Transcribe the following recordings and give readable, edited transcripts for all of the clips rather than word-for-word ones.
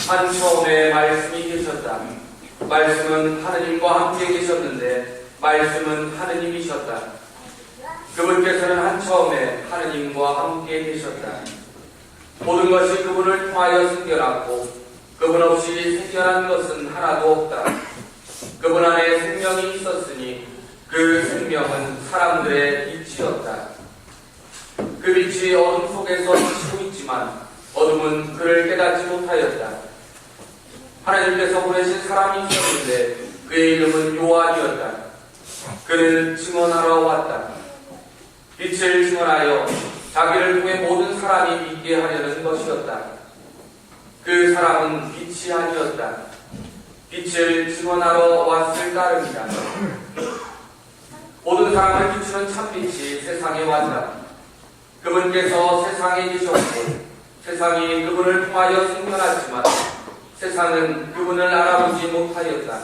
한 처음에 말씀이 계셨다. 말씀은 하느님과 함께 계셨는데 말씀은 하느님이셨다. 그분께서는 한 처음에 하느님과 함께 계셨다. 모든 것이 그분을 통하여 생겨났고 그분 없이 생겨난 것은 하나도 없다. 그분 안에 생명이 있었으니 그 생명은 사람들의 빛이었다. 그 빛이 어둠 속에서 비치고 있지만 어둠은 그를 깨닫지 못하였다. 하나님께서 보내신 사람이 있었는데 그의 이름은 요한이었다. 그는 증언하러 왔다. 빛을 증언하여 자기를 통해 모든 사람이 믿게 하려는 것이었다. 그 사람은 빛이 아니었다. 빛을 증언하러 왔을 따름이다. 모든 사람을 비추는 참빛이 세상에 왔다. 그분께서 세상에 계셨고 세상이 그분을 통하여 생겨났지만 세상은 그분을 알아보지 못하였다.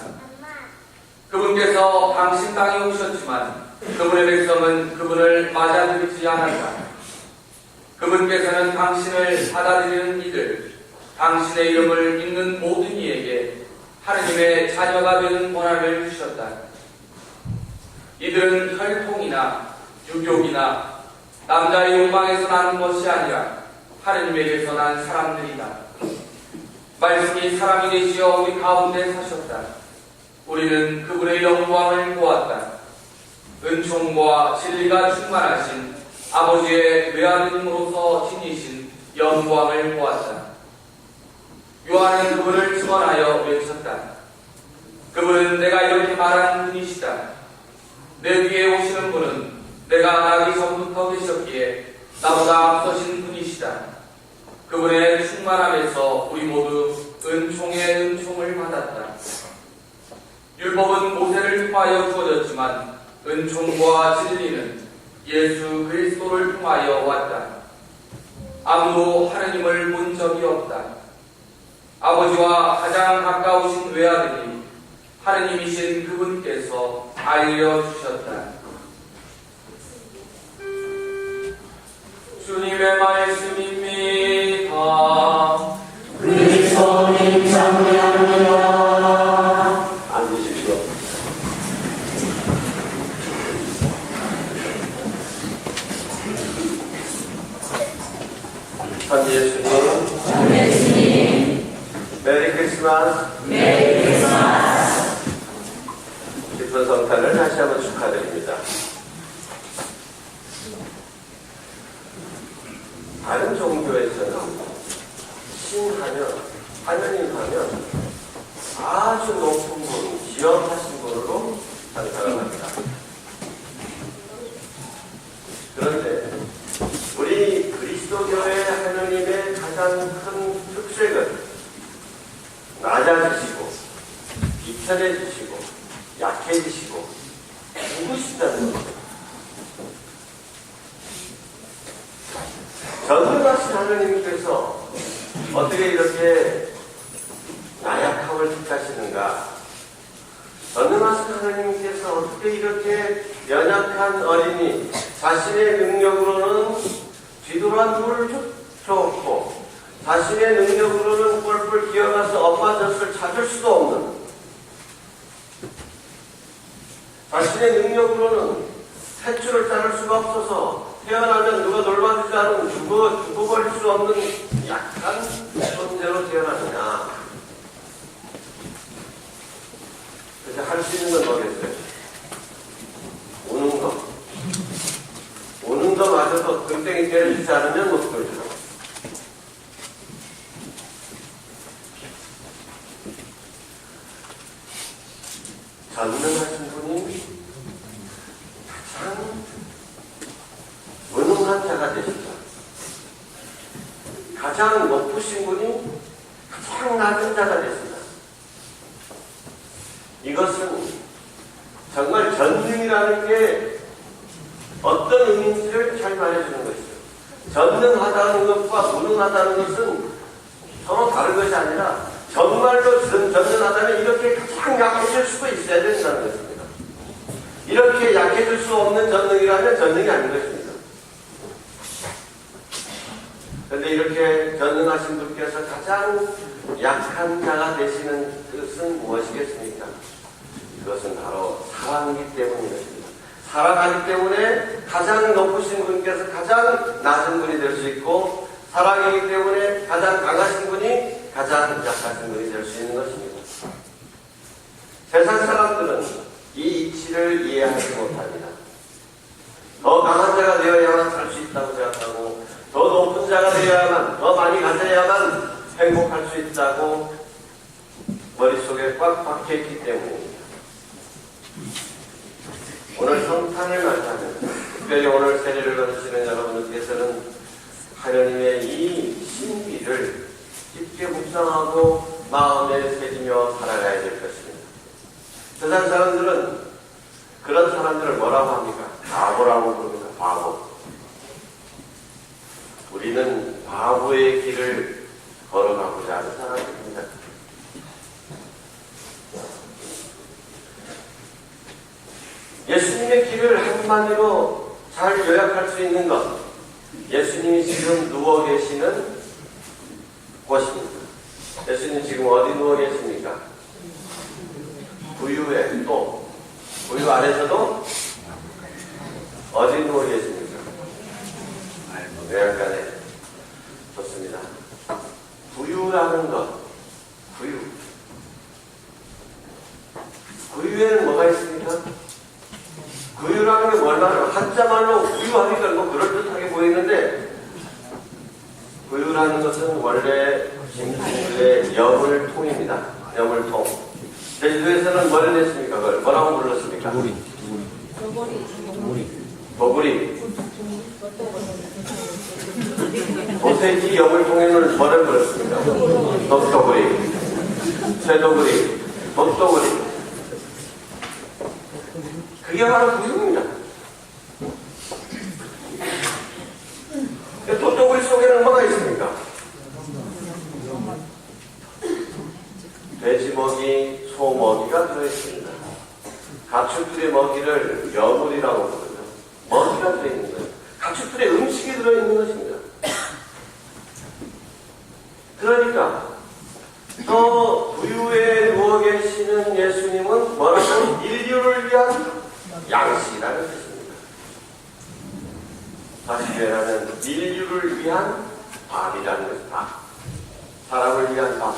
그분께서 당신 땅에 오셨지만 그분의 백성은 그분을 맞아들이지 않았다. 그분께서는 당신을 받아들이는 이들, 당신의 이름을 믿는 모든 이에게 하느님의 자녀가 되는 권한을 주셨다. 이들은 혈통이나 유교이나 남자의 욕망에서 나는 것이 아니라 하느님에게서 난 사람들이다. 말씀이 사람이 되시어 우리 가운데 사셨다. 우리는 그분의 영광을 보았다. 은총과 진리가 충만하신 아버지의 외아들님으로서 지니신 영광을 보았다. 요한은 그분을 증언하여 외쳤다. 그분은 내가 이렇게 말하는 분이시다. 내 뒤에 오시는 분은 내가 나기 전부터 계셨기에 나보다 앞서신 분이시다. 그분의 충만함에서 우리 모두 은총의 은총을 받았다. 율법은 모세를 통하여 주어졌지만 은총과 진리는 예수 그리스도를 통하여 왔다. 아무도 하느님을 본 적이 없다. 아버지와 가장 가까우신 외아들이 하느님이신 그분께서 알려주셨다. 주님의 말씀입니다. 그리스도님 찬양합니다. 앉으십시오. 전 예수님, 메리 크리스마스. 메리 크리스마스. 기쁜 성탄을 다시 한번 축하드립니다. 다른 종교에서는 신하면, 하느님 하면 아주 높은 분, 지엄하신 분으로 찬양을 합니다. 그런데 우리 그리스도교의 하느님의 가장 큰 특색은 낮아지시고 비천해지시고 약해지시고 누구시다는 겁니다. 전능하신 하느님께서 어떻게 이렇게 나약함을 택하시는가? 전능하신 하느님께서 어떻게 이렇게 연약한 어린이 자신의 능력으로는 뒤돌아 누울 좋고 자신의 능력으로는 뿔뿔 기어가서 엄마 젖을 찾을 수도 없는 자신의 능력으로는 탯줄을 자를 수가 없어서 태어나면 누가 돌봐주지 않으면 죽어버릴 수 없는 약한 존재로 태어나느냐. 그래서 할 수 있는 건 뭐겠어요? 우는 거. 우는 거마저도 등땡이 때려주지 않으면 못 보여줘요. 전능하신 분이 가장 무능한 자가 되셨다. 가장 높으신 분이 가장 낮은 자가 되셨다. 이것은 정말 전능이라는 게 어떤 의미인지를 잘 말해주는 것이죠. 전능하다는 것과 무능하다는 것은 서로 다른 것이 아니라 정말로 전능하다면 이렇게 가장 약해질 수도 있어야 된다는 것입니다. 이렇게 약해질 수 없는 전능이라면 전능이 아닌 것입니다. 그런데 이렇게 전능하신 분께서 가장 약한 자가 되시는 뜻은 무엇이겠습니까? 그것은 바로 사랑이기 때문입니다. 사랑하기 때문에 가장 높으신 분께서 가장 낮은 분이 될 수 있고, 사랑이기 때문에 가장 강하신 분이 가장 약하신 분이 될 수 있는 것입니다. 세상 사람들은 이 이치를 이해하지 못합니다. 더 강한 자가 되어야만 살 수 있다고 생각하고, 더 높은 자가 되어야만, 더 많이 가져야만 행복할 수 있다고 머릿속에 꽉 박혀있기 때문입니다. 오늘 성탄을 맞이하면서, 특별히 오늘 세례를 받으시는 여러분들께서는 하나님의 이 신비를 깊게 묵상하고 마음에 새기며 살아가야 될 것입니다. 세상 사람들은 그런 사람들을 뭐라고 합니까? 바보라고 부릅니다. 바보. 우리는 바보의 길을 걸어가고자 하는 사람들입니다. 예수님의 길을 한마디로 잘 요약할 수 있는 것, 예수님이 지금 누워 계시는 곳입니다. 예수님 지금 어디 누워 계십니까? 구유에, 또 구유 안에서도 어디 누워 계십니까? 외양간에. 좋습니다. 구유라는 것, 구유. 구유에는 뭐가 있습니까? 구유라는 게 뭐냐면 한자말로 구유하니까 뭐 그럴듯하게 보이는데, 구유라는 것은 원래 김치의 여물통입니다. 여물통. 제주도에서는 뭐를 냈습니까? 그걸 뭐라고 불렀습니까? 도구리. 도세지 여물통에는 뭐를 불렀습니까? 돛도구리. 쇠도구리. 돛도구리. 그게 바로 구유입니다. 돛도구리 속에는 뭐가 있습니까? 돼지 먹이, 소 먹이가 들어있습니다. 가축들의 먹이를 여물이라고 부르죠. 먹이가 들어있는 거예요. 가축들의 음식이 들어있는 것입니다. 그러니까 저 구유에 누워 계시는 예수님은 뭐라고? 인류를 위한 양식이라는 뜻입니다. 다시 말하면 인류를 위한 밥이라는 것입니다. 사람을 위한 밥.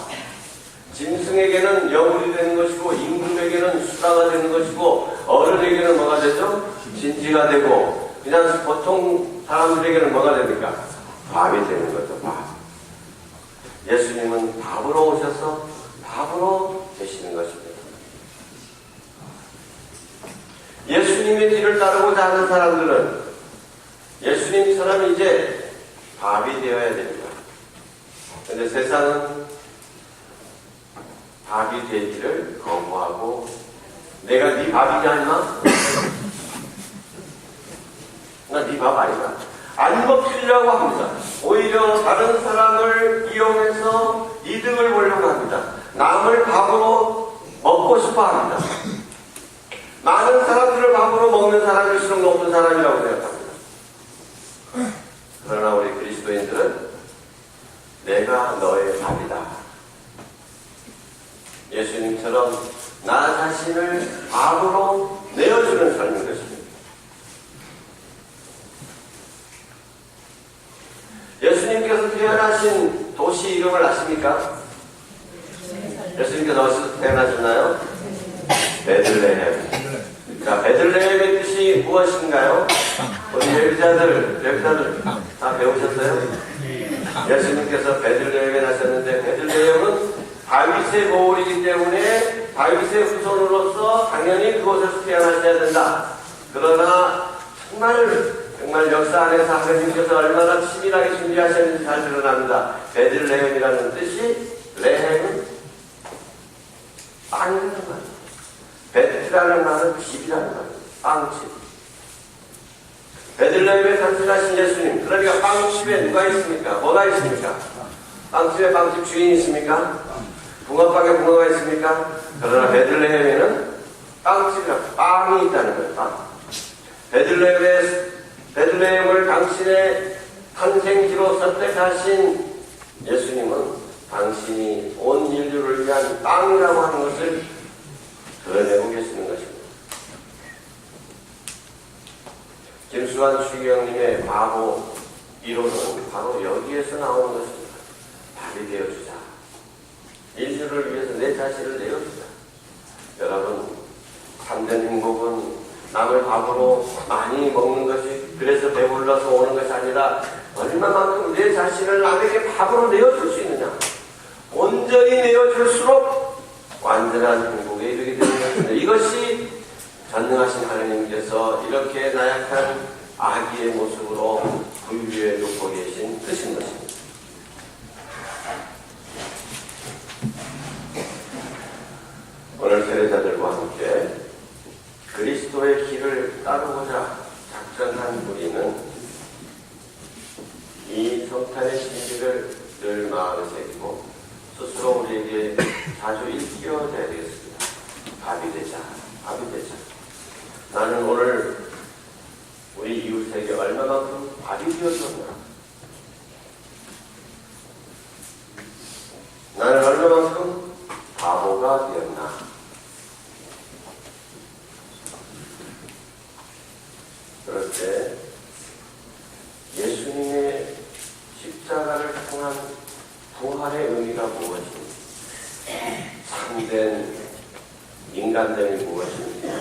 짐승에게는 여물이 되는 것이고, 임금에게는 수다가 되는 것이고, 어른에게는 뭐가 되죠? 진지가 되고, 그냥 보통 사람들에게는 뭐가 됩니까? 밥이 되는 거죠. 밥. 예수님은 밥으로 오셔서 밥으로 되시는 것입니다. 예수님의 길을 따르고자 하는 사람들은 예수님처럼 이제 밥이 되어야 됩니다. 그런데 세상은 밥이 되기를 거부하고, 내가 네 밥이냐 임마? 나 네 밥 아니다. 안 먹히려고 합니다. 오히려 다른 사람을 이용해서 이득을 보려고 합니다. 남을 밥으로 먹고 싶어 합니다. 많은 사람들을 밥으로 먹는 사람일수록 높은 사람이라고 생각합니다. 그러나 우리 그리스도인들은 내가 너의 밥이다. 예수님처럼 나 자신을 밥으로 내어주는 삶인 것입니다. 예수님께서 태어나신 도시 이름을 아십니까? 예수님께서 어디서 태어나셨나요? 베들레헴. 자, 베들레헴의 뜻이 무엇인가요? 우리 예비자들 다 배우셨어요? 예수님께서 베들레헴에 나셨는데, 베들레헴은 다윗의 모울이기 때문에 다윗의 후손으로서 당연히 그곳에서 태어나셔야 된다. 그러나 정말 역사 안에서 하나님께서 얼마나 치밀하게 준비하셨는지 잘 드러납니다. 베들레헴이라는 뜻이, 레헴은 빵이라는 말이에요. 베트라는 말은 집이라는 말이에요. 빵집. 베들레헴에 탄생하신 예수님. 그러니까 빵집에 누가 있습니까? 뭐가 있습니까? 빵집에 빵집 주인이 있습니까? 붕어빵에 붕어가 있습니까? 그러나 베들레헴에는 빵집이라 빵이 있다는 거예요. 빵. 베들레헴을 당신의 탄생지로 선택하신 예수님은 당신이 온 인류를 위한 빵이라고 하는 것을 드러내고 계시는 것입니다. 김수환 추기경님의 바보 1호는 바로 여기에서 나오는 것입니다. 밥이 되어주자. 인류를 위해서 내 자신을 내어주자. 여러분, 참된 행복은 남을 밥으로 많이 먹는 것이 그래서 배불러서 오는 것이 아니라 얼마만큼 내 자신을 남에게 밥으로 내어줄 수 있느냐. 온전히 내어줄수록 완전한 행복에 이르게 되는 것입니다. 이것이 전능하신 하나님께서 이렇게 나약한 아기의 모습으로 불교에 놓고 계신 뜻인 것입니다. 오늘 세례자들과 함께 그리스도의 길을 따르고자 작정한 우리는 이 성탄의 진리를 늘 마음에 새기고 스스로 우리에게 자주 일깨워줘야 되겠습니다. 밥이 되자, 밥이 되자. 나는 오늘 우리 이웃에게 얼마만큼 밥이 되어줬나? 나는 얼마만큼 바보가 되었나? 그럴 때 예수님의 십자가를 통한 부활의 의미가 무엇인지, 참된 인간됨이 무엇인지,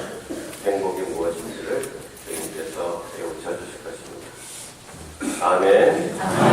행복이 무엇인지를 주님께서 배우쳐 주실 것입니다. 아멘.